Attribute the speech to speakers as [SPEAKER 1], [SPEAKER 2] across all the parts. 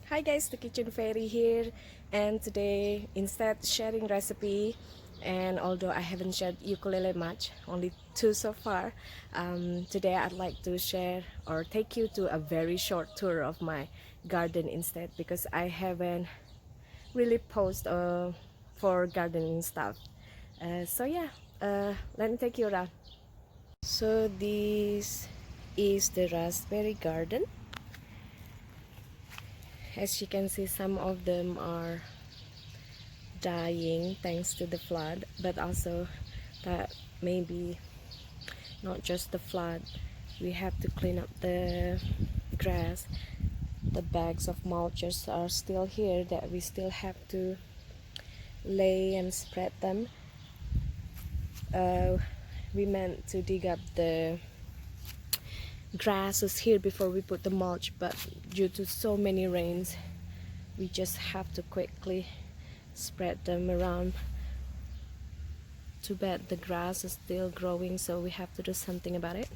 [SPEAKER 1] Hi guys, the Kitchen Fairy here, and today instead sharing recipe. And although I haven't shared ukulele much, only two so far, today I'd like to share or take you to a very short tour of my garden instead, because I haven't really posted for gardening stuff. So yeah, let me take you around. So this is the raspberry garden. As you can see, some of them are dying thanks to the flood, but also that maybe not just the flood, we have to clean up the grass. The bags of mulches are still here that we still have to lay and spread them. We meant to dig up the grasses here before we put the mulch, but due to so many rains we just have to quickly spread them around. Too bad the grass is still growing, so we have to do something about it.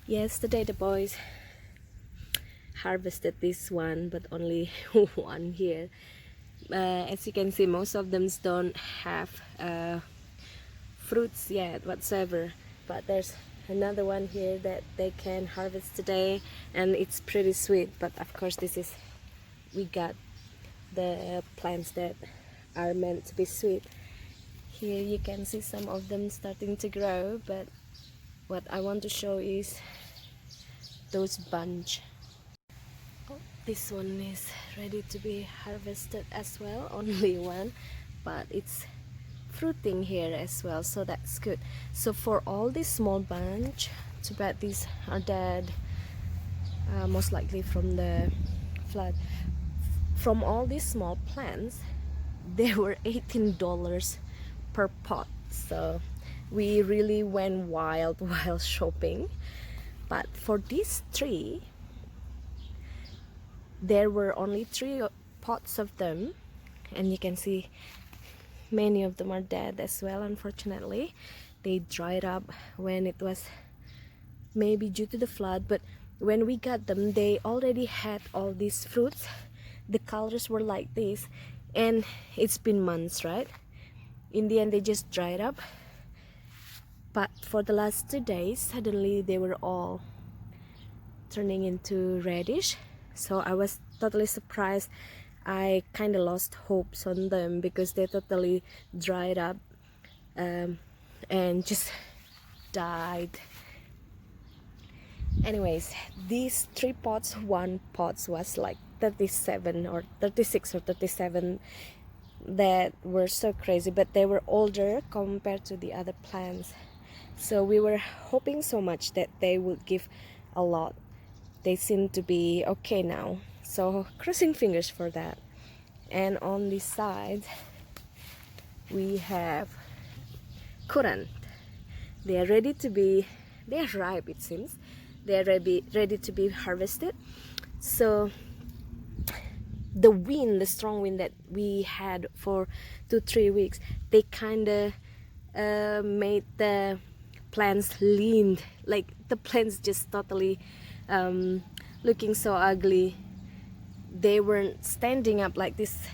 [SPEAKER 1] Yesterday the boys harvested this one, but only one here. As you can see, most of them don't have fruits yet whatsoever, but there's another one here that they can harvest today, and it's pretty sweet. But of course we got the plants that are meant to be sweet. Here you can see some of them starting to grow, but what I want to show is those bunch. Oh, this one is ready to be harvested as well, only one, but it's fruiting here as well, so that's good. So for all this small bunch, too bad these are dead, most likely from the flood. From all these small plants, they were $18 per pot, so we really went wild while shopping. But for these three, there were only three pots of them, and you can see many of them are dead as well. Unfortunately, they dried up when it was maybe due to the flood, but when we got them they already had all these fruits. The colors were like this, and it's been months, right? In the end they just dried up, but for the last 2 days suddenly they were all turning into reddish. So I was totally surprised. I kind of lost hopes on them because they totally dried up and just died. Anyways, these three pots, one pot was like 37 or 36 or 37, that were so crazy, but they were older compared to the other plants, so we were hoping so much that they would give a lot. They seem to be okay now, so crossing fingers for that. And on this side we have currant. They are ready to be, they are ripe, it seems. They are ready to be harvested. So the wind, the strong wind that we had for 2-3 weeks, they kind of made the plants lean, like the plants just totally looking so ugly. They weren't standing up like this,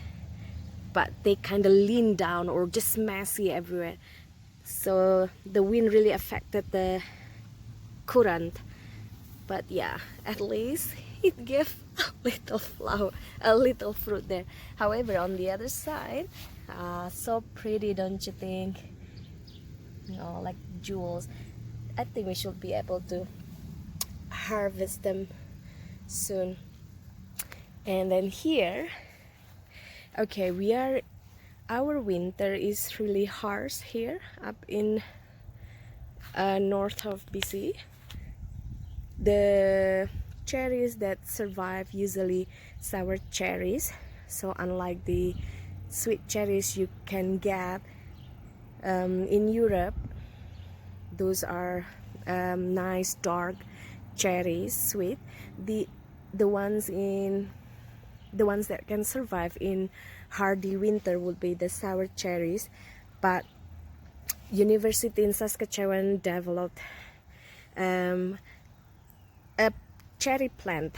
[SPEAKER 1] but they kind of leaned down or just messy everywhere. So the wind really affected the currant, but yeah, at least it gave a little flower, a little fruit there. However, on the other side, so pretty, don't you think? You know, like jewels. I think we should be able to harvest them soon. And then here, okay, our winter is really harsh here up in north of BC. The cherries that survive usually sour cherries, so unlike the sweet cherries you can get in Europe, those are nice dark cherries, sweet. The ones in the ones that can survive in hardy winter would be the sour cherries. But University in Saskatchewan developed a cherry plant,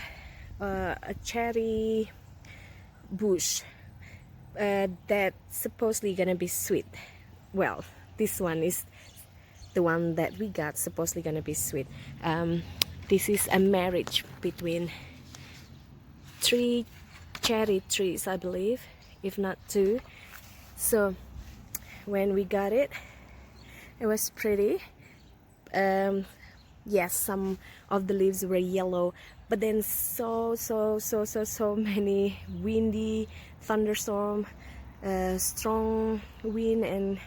[SPEAKER 1] a cherry bush that supposedly gonna be sweet. Well, this one is the one that we got, supposedly gonna be sweet. This is a marriage between 3 cherry trees, I believe, if not 2. So when we got it, it was pretty. Yes, some of the leaves were yellow, but then so many windy thunderstorm, strong wind and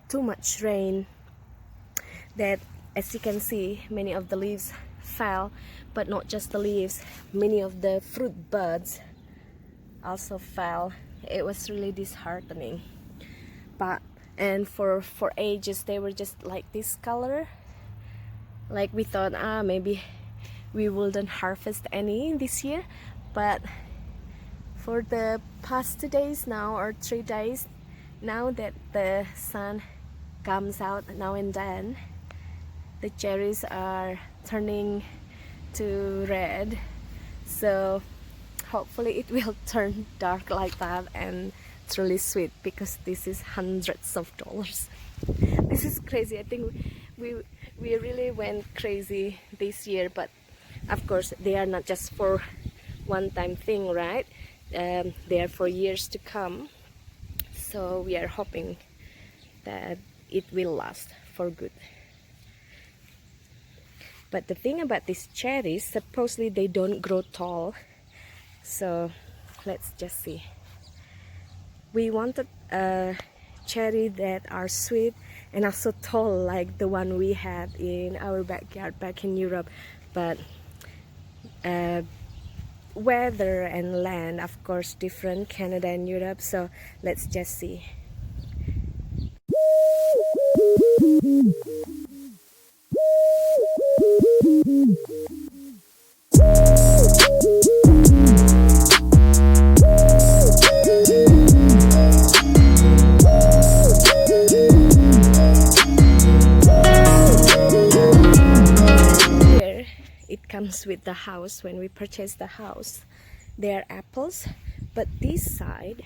[SPEAKER 1] too much rain that, as you can see, many of the leaves fell. But not just the leaves, many of the fruit buds also fell. It was really disheartening. And for ages they were just like this color. Like we thought, maybe we wouldn't harvest any this year, but for the past 2 days now, or 3 days now, that the sun comes out now and then, the cherries are turning to red. So hopefully it will turn dark like that, and it's really sweet because this is hundreds of dollars. This is crazy. I think we really went crazy this year, but of course they are not just for one-time thing, right? They are for years to come. So we are hoping that it will last for good. But the thing about these cherries, supposedly they don't grow tall. So let's just see. We wanted a cherry that are sweet and also tall like the one we had in our backyard back in Europe. But weather and land, of course, different, Canada and Europe. So let's just see. Comes with the house. When we purchased the house, they are apples, but this side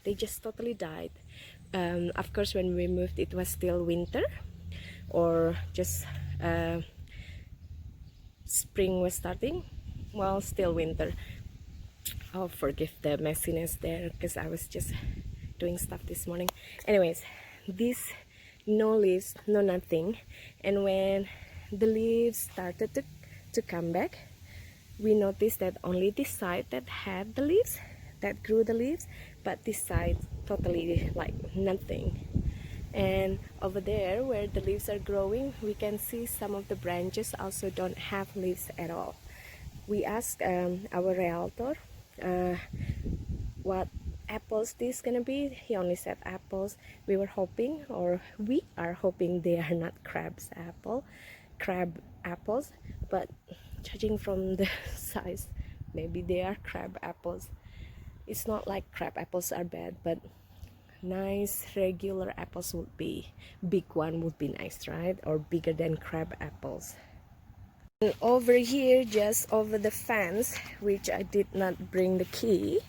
[SPEAKER 1] they just totally died. Of course when we moved it was still winter, or just spring was starting. Well, still winter. Oh, forgive the messiness there because I was just doing stuff this morning. Anyways, this no leaves, no nothing. And when the leaves started to come back, we noticed that only this side that had the leaves, that grew the leaves, but this side totally like nothing. And over there where the leaves are growing, we can see some of the branches also don't have leaves at all. We asked our realtor what apples this gonna be. He only said apples. We were hoping, or we are hoping, they are not crab apples, but judging from the size, maybe they are crab apples. It's not like crab apples are bad, but nice regular apples would be, big one would be nice, right? Or bigger than crab apples. And over here, just over the fence, which I did not bring the key,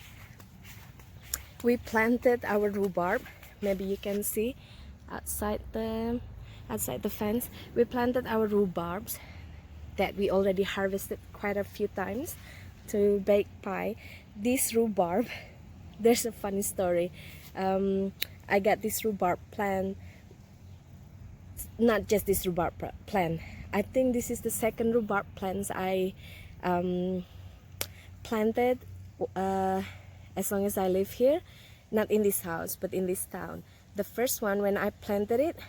[SPEAKER 1] we planted our rhubarb. Maybe you can see outside the fence. We planted our rhubarbs that we already harvested quite a few times to bake pie. This rhubarb, there's a funny story. I got this rhubarb plant, not just this rhubarb plant. I think this is the second rhubarb plants I planted as long as I live here. Not in this house, but in this town. The first one, when I planted it,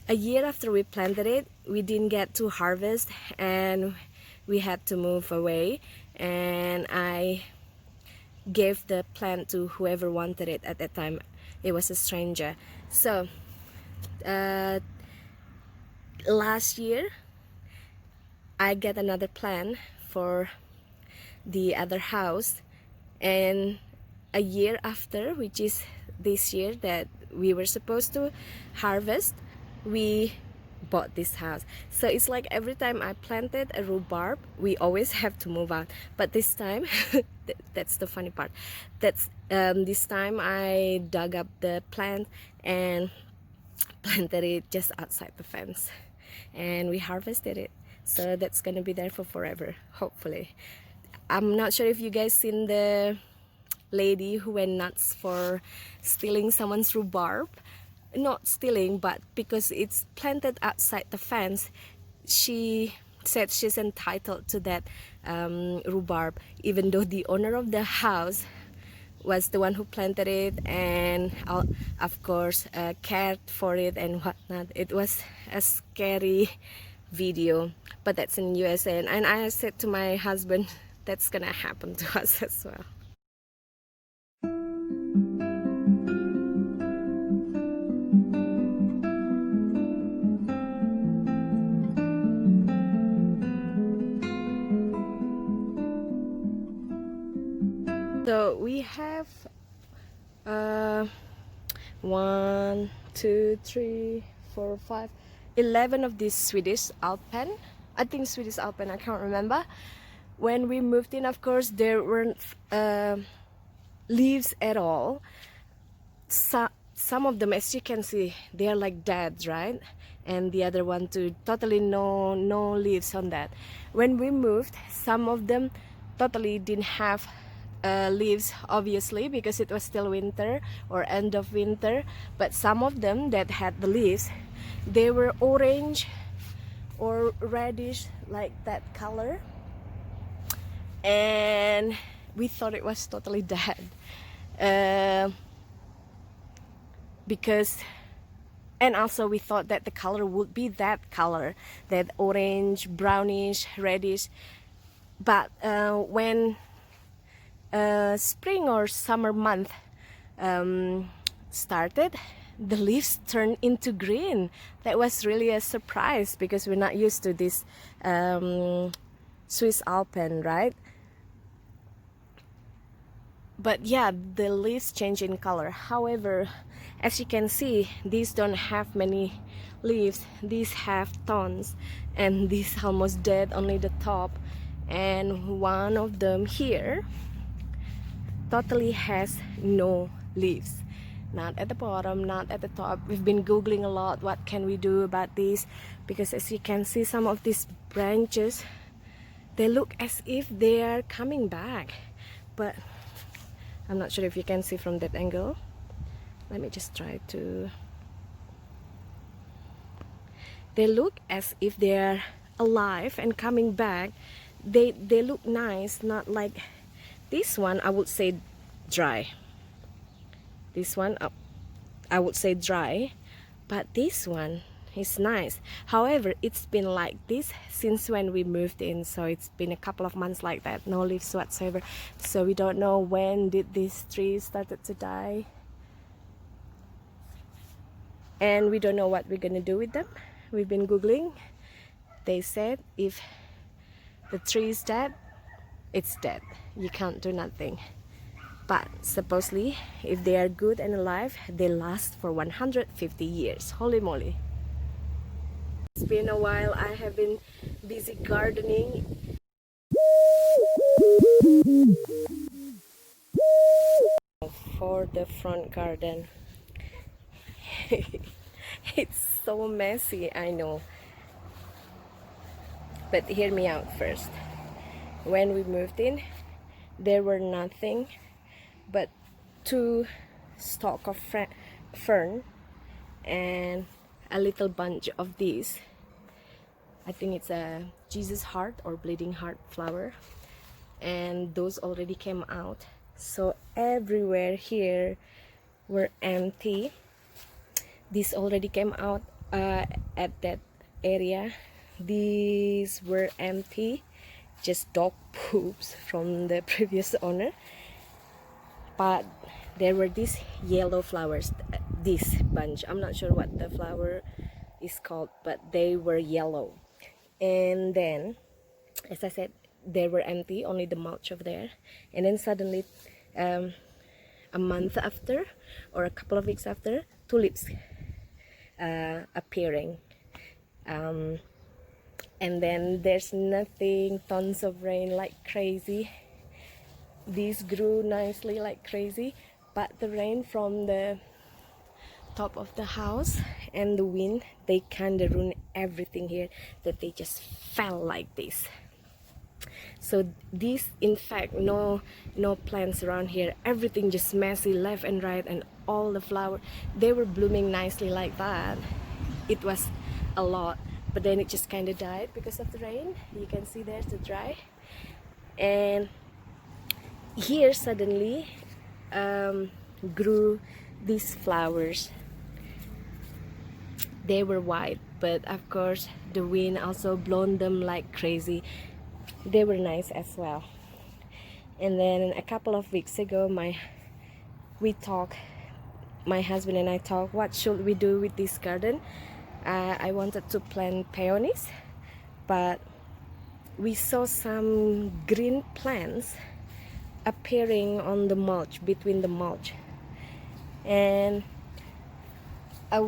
[SPEAKER 1] a year after we planted it, we didn't get to harvest and we had to move away, and I gave the plant to whoever wanted it at that time. It was a stranger. So last year I got another plant for the other house, and a year after, which is this year that we were supposed to harvest, we bought this house. So it's like every time I planted a rhubarb, we always have to move out. But this time, that's the funny part. This time I dug up the plant and planted it just outside the fence, and we harvested it. So that's gonna be there for forever, hopefully. I'm not sure if you guys seen the lady who went nuts for stealing someone's rhubarb. Not stealing, but because it's planted outside the fence, she said she's entitled to that rhubarb, even though the owner of the house was the one who planted it and of course cared for it and whatnot. It was a scary video, but that's in USA, and I said to my husband that's gonna happen to us as well. So we have 1, 2, 3, 4, 5, 11 of these Swedish Alpen. I think Swedish Alpen, I can't remember. When we moved in, of course, there weren't leaves at all. Some of them, as you can see, they are like dead, right? And the other one too, totally no leaves on that. When we moved, some of them totally didn't have leaves, obviously, because it was still winter or end of winter. But some of them that had the leaves, they were orange or reddish, like that color, and we thought it was totally dead. Because, and also we thought that the color would be that color, that orange, brownish, reddish. But when spring or summer month started, the leaves turned into green. That was really a surprise because we're not used to this Swiss Alpen, right? But yeah, the leaves change in color. However, as you can see, these don't have many leaves. These have tons, and these almost dead, only the top. And one of them here totally has no leaves. Not at the bottom, not at the top. We've been googling a lot, what can we do about this? Because as you can see, some of these branches, they look as if they are coming back, but I'm not sure if you can see from that angle. Let me just try to. They look as if they are alive and coming back. They look nice, not like this one. I would say dry. This one I would say dry, but this one is nice. However, it's been like this since when we moved in, so it's been a couple of months like that, no leaves whatsoever. So we don't know when did these trees started to die, and we don't know what we're gonna do with them. We've been googling. They said if the tree is dead, it's dead, you can't do nothing. But supposedly, if they are good and alive, they last for 150 years. Holy moly. It's been a while. I have been busy gardening. For the front garden. It's so messy, I know. But hear me out first. When we moved in, there were nothing but 2 stalks of fern and a little bunch of these. I think it's a Jesus heart or bleeding heart flower, and those already came out. So everywhere here were empty. These already came out at that area. These were empty, just dog poops from the previous owner. But there were these yellow flowers, this bunch. I'm not sure what the flower is called, but they were yellow. And then, as I said, they were empty, only the mulch over there. And then suddenly, a month after, or a couple of weeks after, tulips appearing. um, and then there's nothing, tons of rain like crazy. These grew nicely like crazy, but the rain from the top of the house and the wind, they kind of ruin everything here, that they just fell like this. So these, in fact, no plants around here, everything just messy left and right, and all the flowers, they were blooming nicely like that. It was a lot, but then it just kind of died because of the rain. You can see there's the dry, and here suddenly grew these flowers. They were white, but of course the wind also blown them like crazy. They were nice as well. And then a couple of weeks ago, my husband and I talked, what should we do with this garden? I wanted to plant peonies, but we saw some green plants appearing on the mulch, between the mulch. And a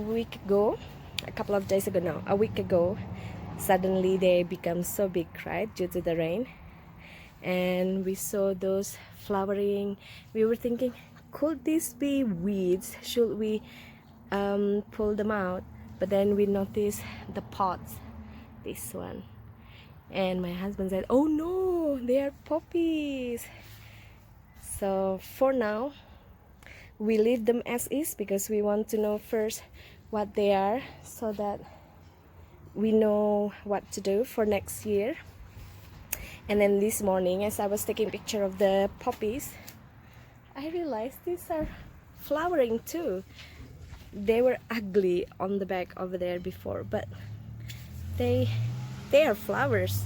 [SPEAKER 1] couple of days ago, no, a week ago, suddenly they become so big, right, due to the rain. And we saw those flowering. We were thinking, could this be weeds? Should we pull them out? But then we noticed the pots, this one. And my husband said, oh no, they are poppies. So for now, we leave them as is, because we want to know first what they are, so that we know what to do for next year. And then this morning, as I was taking a picture of the poppies, I realized these are flowering too. They were ugly on the back over there before, but they are flowers.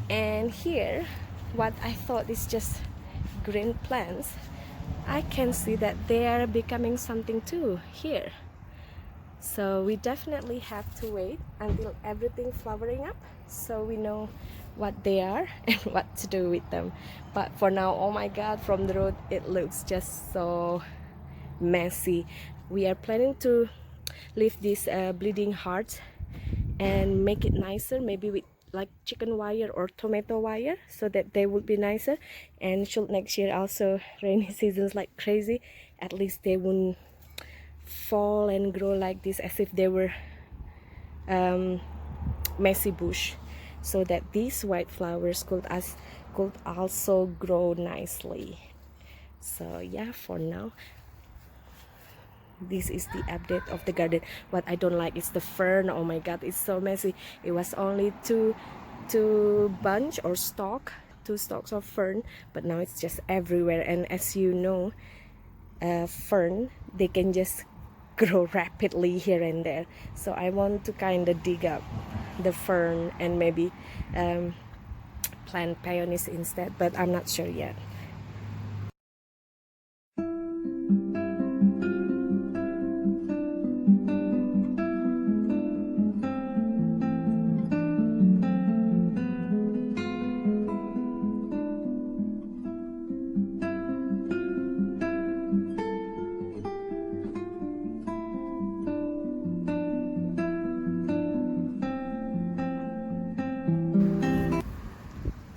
[SPEAKER 1] And here, what I thought is just green plants, I can see that they are becoming something too here. So we definitely have to wait until everything flowering up, so we know what they are and what to do with them. But for now, oh my god, from the road it looks just so messy. We are planning to leave these bleeding hearts and make it nicer, maybe with like chicken wire or tomato wire, so that they would be nicer. And should next year also rainy seasons like crazy, at least they wouldn't fall and grow like this as if they were messy bush, so that these white flowers could also grow nicely. So yeah, for now, this is the update of the garden. What I don't like is the fern. Oh my god, it's so messy. It was only two bunch or two stalks of fern, but now it's just everywhere. And as you know, fern, they can just grow rapidly here and there. So I want to kind of dig up the fern and maybe plant peonies instead, but I'm not sure yet.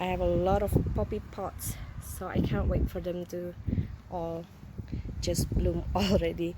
[SPEAKER 1] I have a lot of poppy pots, so I can't wait for them to all just bloom already.